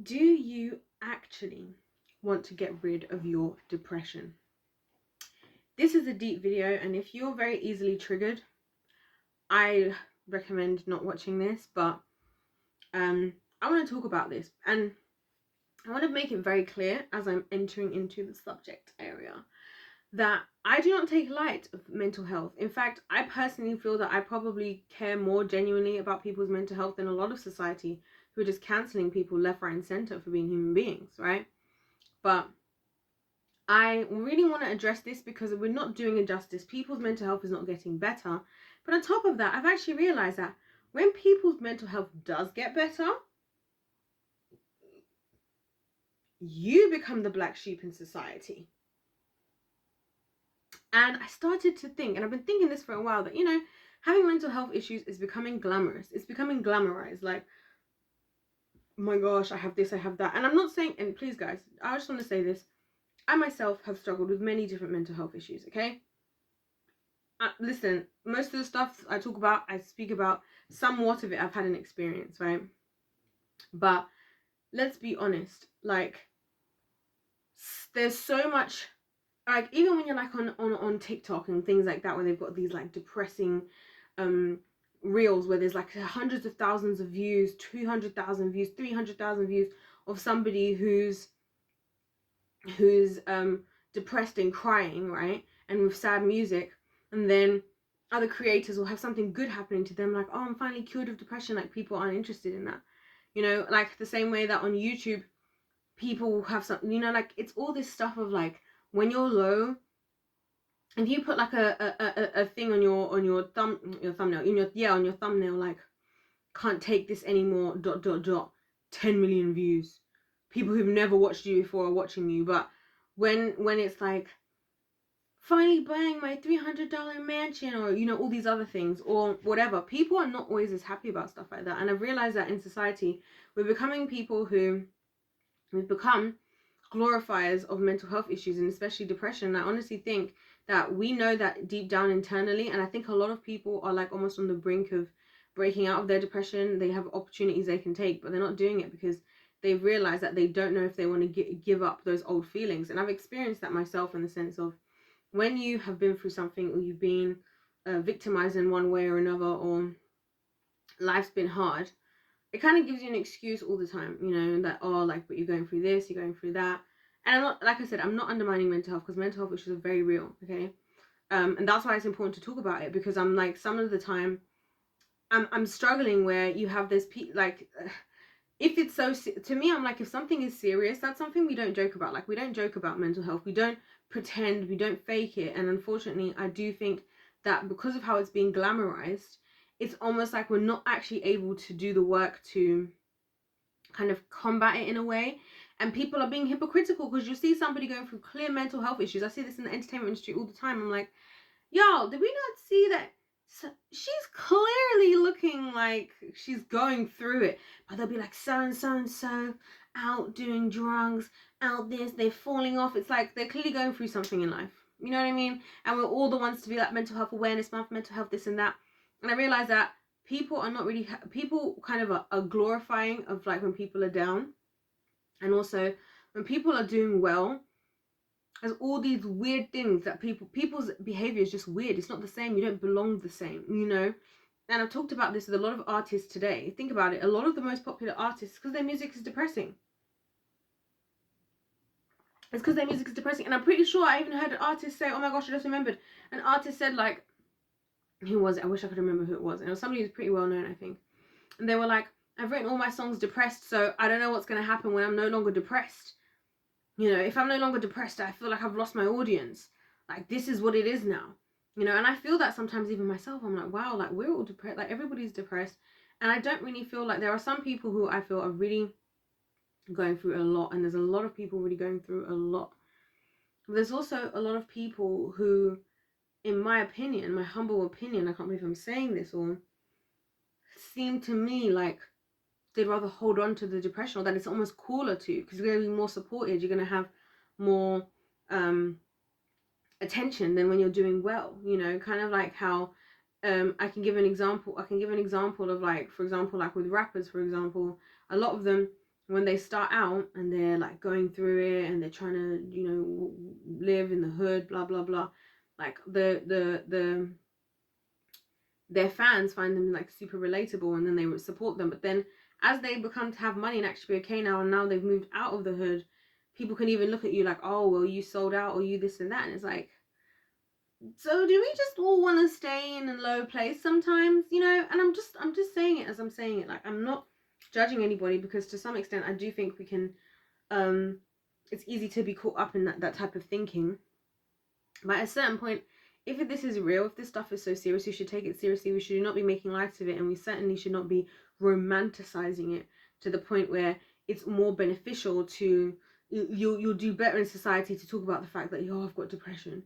Do you actually want to get rid of your depression? This is a deep video, and if you're very easily triggered, I recommend not watching this, but I want to talk about this, and I want to make it very clear as I'm entering into the subject area that I do not take light of mental health. In fact, I personally feel that I probably care more genuinely about people's mental health than a lot of society who are just cancelling people left, right, and center for being human beings, right? But I really want to address this because we're not doing it justice. People's mental health is not getting better. But on top of that, I've actually realized that when people's mental health does get better, you become the black sheep in society. And I started to think, and I've been thinking this for a while, that, having mental health issues is becoming glamorous. It's becoming glamorized. Like, oh my gosh, I have this, I have that. And I'm not saying, and please guys, I just want to say this. I myself have struggled with many different mental health issues, okay? Listen, most of the stuff I talk about, I speak about, somewhat of it I've had an experience, right? But let's be honest, like, there's so much, like, even when you're like on TikTok and things like that, where they've got these like depressing reels where there's like hundreds of thousands of views, 200,000 views, 300,000 views of somebody who's depressed and crying, right? And with sad music, and then other creators will have something good happening to them, like, oh, I'm finally cured of depression. Like, people aren't interested in that, like the same way that on YouTube people will have some, like, it's all this stuff of like, when you're low, if you put like a thing on your thumbnail, on your thumbnail, like, can't take this anymore, ... 10 million views, people who've never watched you before are watching you. But when it's like, finally buying my $300 mansion, or all these other things or whatever, people are not always as happy about stuff like that. And I've realized that in society we're becoming people who, we've become glorifiers of mental health issues, and especially depression. And I honestly think that we know that deep down internally, and I think a lot of people are like almost on the brink of breaking out of their depression. They have opportunities they can take, but they're not doing it because they've realized that they don't know if they want to give up those old feelings. And I've experienced that myself, in the sense of, when you have been through something, or you've been victimized in one way or another, or life's been hard, it kind of gives you an excuse all the time, that, oh, like, but you're going through this, you're going through that. And I'm not, like I said, I'm not undermining mental health, because mental health issues are very real, okay? And that's why it's important to talk about it, because I'm like, some of the time I'm struggling where you have this like, if it's so, to me, I'm like, if something is serious, that's something we don't joke about. Like, we don't joke about mental health, we don't pretend, we don't fake it. And unfortunately, I do think that because of how it's being glamorized, it's almost like we're not actually able to do the work to kind of combat it in a way. And people are being hypocritical, because you see somebody going through clear mental health issues. I see this in the entertainment industry all the time. I'm like, y'all, did we not see that? So she's clearly looking like she's going through it, but they'll be like, so and so and so out doing drugs, out this, they're falling off. It's like they're clearly going through something in life, you know what I mean? And we're all the ones to be like, mental health awareness month, mental health this and that. And I realize that people are not really, people kind of are glorifying of like when people are down, and also when people are doing well, there's all these weird things that people's behavior is just weird. It's not the same. You don't belong the same, And I've talked about this with a lot of artists today. Think about it. A lot of the most popular artists, because their music is depressing. It's because their music is depressing. And I'm pretty sure I even heard an artist say, oh my gosh, I just remembered. An artist said, like, who was it? I wish I could remember who it was. And it was somebody who's pretty well known, I think. And they were like, I've written all my songs depressed, so I don't know what's going to happen when I'm no longer depressed. If I'm no longer depressed, I feel like I've lost my audience. Like, this is what it is now. And I feel that sometimes even myself. I'm like, wow, like, we're all depressed. Like, everybody's depressed. And I don't really feel like, there are some people who I feel are really going through a lot. And there's a lot of people really going through a lot. But there's also a lot of people who, in my opinion, my humble opinion, I can't believe I'm saying this, or seem to me like they'd rather hold on to the depression, or that it's almost cooler to, because you're going to be more supported, you're going to have more attention than when you're doing well, kind of like how I can give an example of, like, for example, like with rappers, for example, a lot of them when they start out and they're like going through it and they're trying to, you know, live in the hood, blah blah blah, like their fans find them like super relatable, and then they would support them. But then as they become to have money and actually be okay now, and now they've moved out of the hood, people can even look at you like, oh well, you sold out, or you this and that. And it's like, so do we just all want to stay in a low place sometimes, you know? And I'm just saying it as I'm saying it. Like, I'm not judging anybody, because to some extent I do think we can, it's easy to be caught up in that type of thinking. But at a certain point, if this is real, if this stuff is so serious, you should take it seriously. We should not be making light of it, and we certainly should not be romanticizing it to the point where it's more beneficial to, you'll do better in society to talk about the fact that, I've got depression,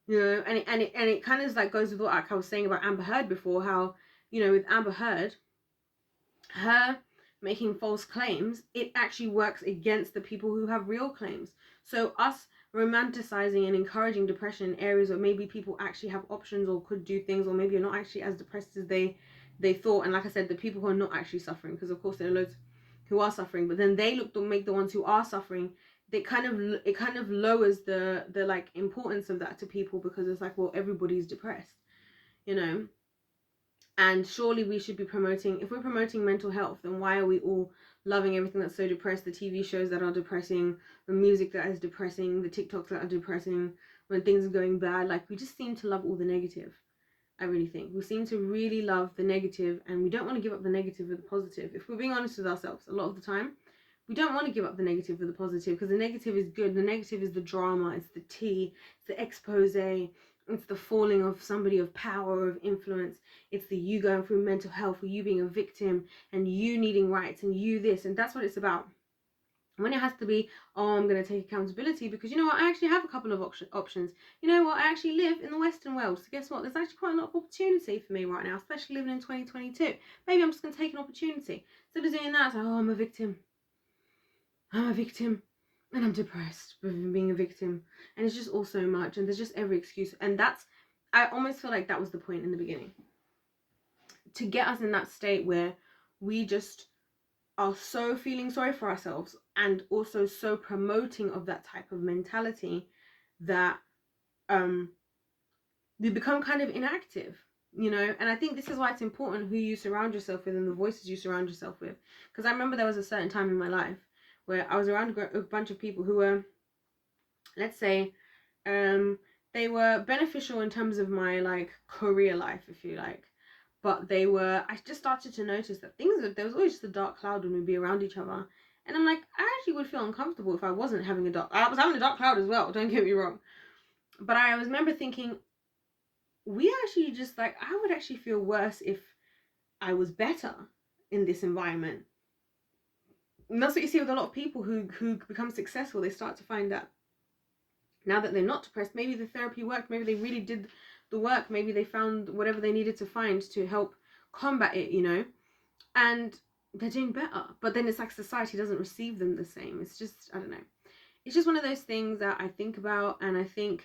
you know. And it kind of like goes with what I was saying about Amber Heard before, how, you know, with Amber Heard, her making false claims, it actually works against the people who have real claims. So us romanticizing and encouraging depression in areas where maybe people actually have options or could do things, or maybe are not actually as depressed as they thought. And like I said, the people who are not actually suffering, because of course there are loads who are suffering, but then they look to make the ones who are suffering, it kind of lowers the like importance of that to people, because it's like, well, everybody's depressed, you know. And surely we should be promoting, if we're promoting mental health, then why are we all loving everything that's so depressed? The TV shows that are depressing, the music that is depressing, the TikToks that are depressing, when things are going bad. Like, we just seem to love all the negative. I really think we seem to really love the negative, and we don't want to give up the negative for the positive. If we're being honest with ourselves, a lot of the time we don't want to give up the negative for the positive, because the negative is good. The negative is the drama, it's the tea, it's the expose, it's the falling of somebody of power, of influence. It's the you going through mental health, or you being a victim, and you needing rights, and you this, and that's what it's about. When it has to be, oh, I'm going to take accountability because, you know what, I actually have a couple of options. You know what, I actually live in the Western world. So guess what, there's actually quite a lot of opportunity for me right now, especially living in 2022. Maybe I'm just going to take an opportunity. Instead of doing that, it's like, oh, I'm a victim, and I'm depressed with being a victim. And it's just all so much, and there's just every excuse. And that's, I almost feel like that was the point in the beginning, to get us in that state where we just are so feeling sorry for ourselves, and also so promoting of that type of mentality, that we become kind of inactive, you know. And I think this is why it's important who you surround yourself with and the voices you surround yourself with. Because I remember there was a certain time in my life where I was around a bunch of people who were, let's say, they were beneficial in terms of my like career life, if you like, but I just started to notice that there was always just a dark cloud when we'd be around each other. And I'm like, I actually would feel uncomfortable if I wasn't having I was having a dark cloud as well, don't get me wrong. But I remember thinking, we actually just like, I would actually feel worse if I was better in this environment. And that's what you see with a lot of people who become successful. They start to find that now that they're not depressed, maybe the therapy worked, maybe they really did the work, maybe they found whatever they needed to find to help combat it, you know, and they're doing better. But then it's like society doesn't receive them the same. It's just, I don't know. It's just one of those things that I think about, and I think,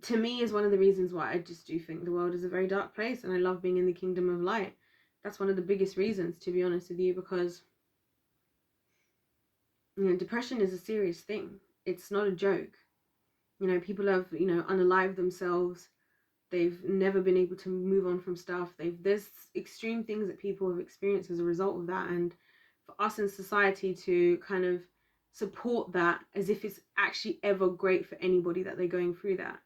to me, is one of the reasons why I just do think the world is a very dark place, and I love being in the kingdom of light. That's one of the biggest reasons, to be honest with you, because, you know, depression is a serious thing. It's not a joke. You know, people have, you know, unalived themselves. They've never been able to move on from stuff. There's extreme things that people have experienced as a result of that. And for us in society to kind of support that as if it's actually ever great for anybody that they're going through that,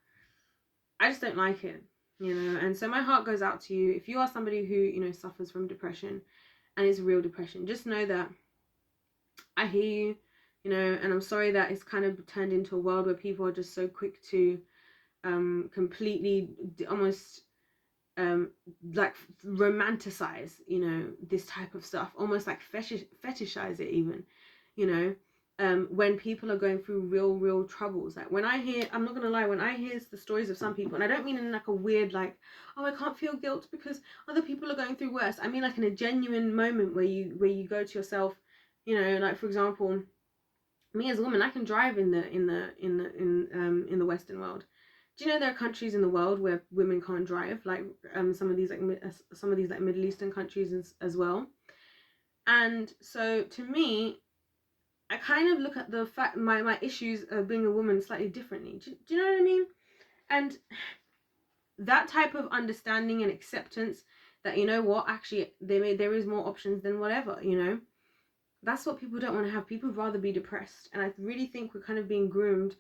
I just don't like it, you know. And so my heart goes out to you. If you are somebody who, you know, suffers from depression, and it's real depression, just know that I hear you, you know, and I'm sorry that it's kind of turned into a world where people are just so quick to completely almost like romanticize, you know, this type of stuff, almost like fetishize it even, you know, when people are going through real troubles. Like when I hear, I'm not gonna lie, when I hear the stories of some people, and I don't mean in like a weird like, oh, I can't feel guilt because other people are going through worse. I mean like in a genuine moment where you go to yourself, you know, like for example, me as a woman, I can drive in the Western world. Do you know there are countries in the world where women can't drive, like some of these like Middle Eastern countries as well? And so to me, I kind of look at the fact my issues of being a woman slightly differently. Do you know what I mean? And that type of understanding and acceptance that, you know what, actually there is more options than whatever, you know, that's what people don't want to have. People would rather be depressed. And I really think we're kind of being groomed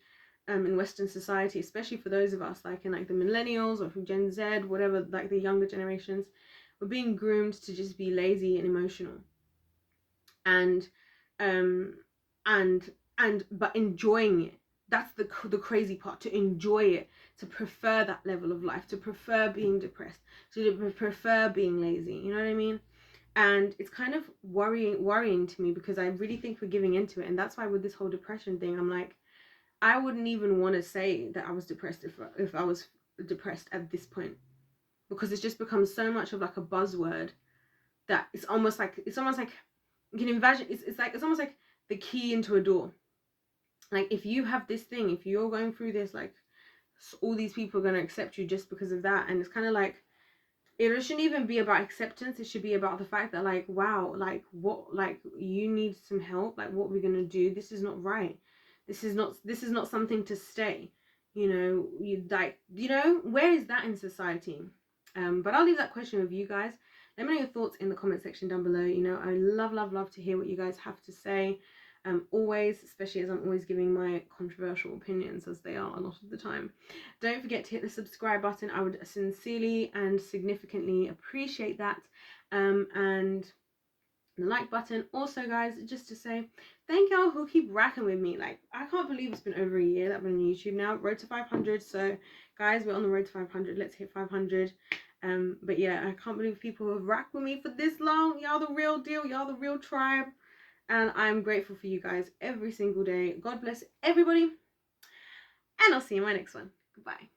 in Western society, especially for those of us like in like the millennials or from Gen Z, whatever, like the younger generations. We're being groomed to just be lazy and emotional, and um but enjoying it. That's the crazy part, to enjoy it, to prefer that level of life, to prefer being depressed, to prefer being lazy, you know what I mean? And it's kind of worrying to me, because I really think we're giving into it. And that's why with this whole depression thing, I'm like, I wouldn't even want to say that I was depressed if I was depressed at this point, because it's just become so much of like a buzzword that it's almost like you can imagine, it's almost like the key into a door. Like, if you have this thing, if you're going through this, like, all these people are going to accept you just because of that. And it's kind of like, it shouldn't even be about acceptance. It should be about the fact that, like, wow, like, what, like, you need some help. Like, what are we going to do? This is not right. This is not something to stay. You know, where is that in society? But I'll leave that question with you guys. Let me know your thoughts in the comment section down below. You know, I love to hear what you guys have to say. Always, especially as I'm always giving my controversial opinions, as they are a lot of the time. Don't forget to hit the subscribe button. I would sincerely and significantly appreciate that. And the like button. Also, guys, just to say thank y'all who keep racking with me. Like, I can't believe it's been over a year that I've been on YouTube now. Road to 500. So, guys, we're on the road to 500. Let's hit 500. But yeah, I can't believe people who have racked with me for this long. Y'all the real deal. Y'all the real tribe. And I'm grateful for you guys every single day. God bless everybody. And I'll see you in my next one. Goodbye.